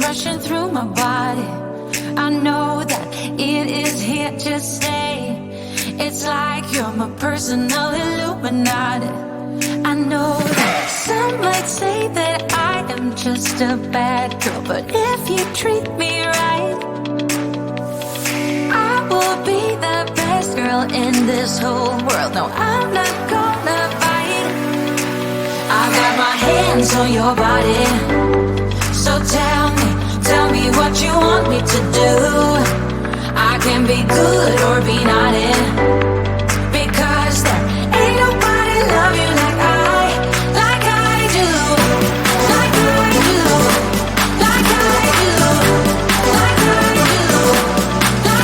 rushing through my body. I know that it is here to stay. It's like you're my personal Illuminati. I know that some might say that I am just a bad girl, but if you treat me right, I will be the best girl in this whole world. No, I'm not gonna fight. I got my hands on your body, so tell me what you want me to do. I can be good or be naughty, because there ain't nobody love you like I do, like I do, like I do, like I do, like I do,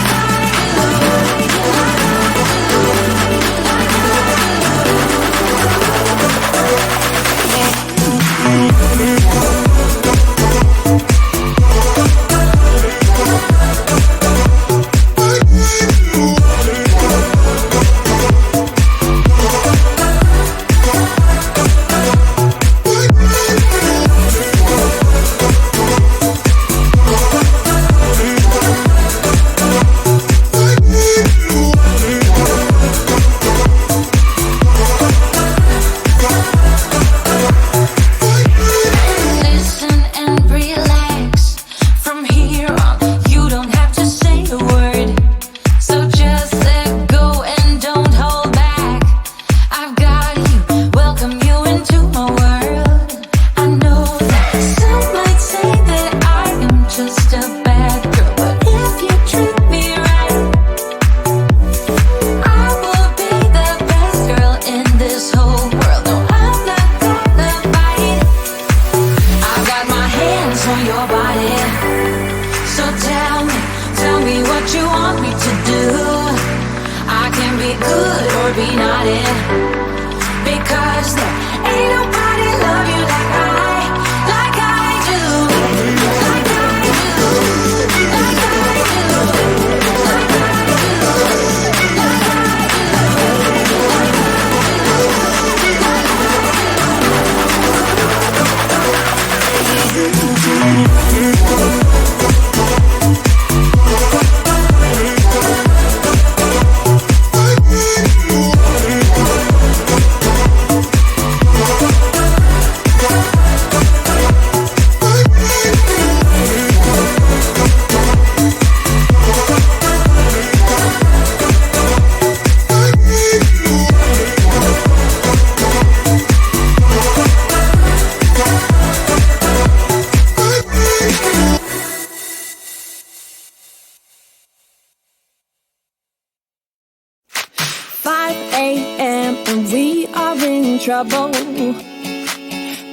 trouble,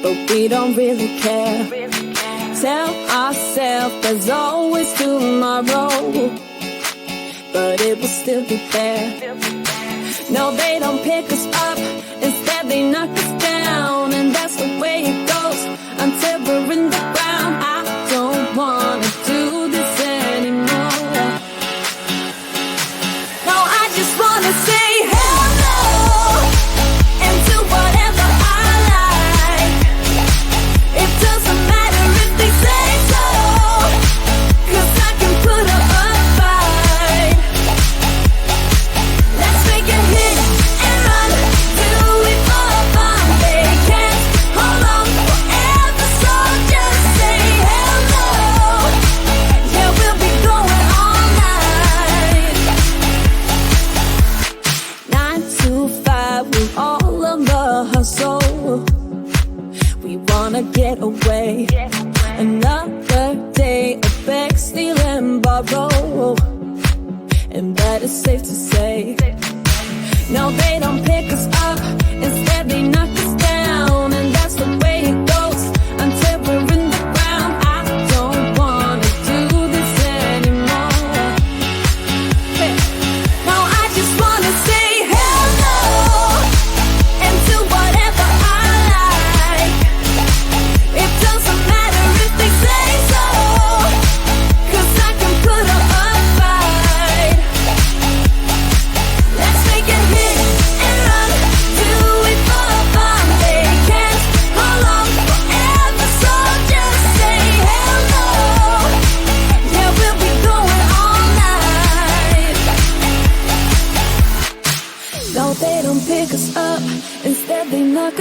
but we don't really care. Tell ourselves there's always tomorrow, but it will still be there. No, they don't pick us up, instead they knock us down, and that's the way it goes until we're in the ground. I don't wanna do this anymore. No, I just wanna say hello and do whatever I like. It doesn't matter if they say so, 'cause I can put up a fight. Let's make a hit and run till we fall apart.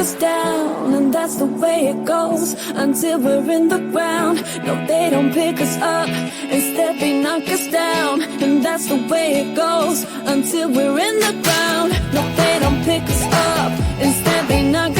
us down, and that's the way it goes until we're in the ground. No, they don't pick us up, instead they knock us down, and that's the way it goes until we're in the ground. No, they don't pick us up, instead they knock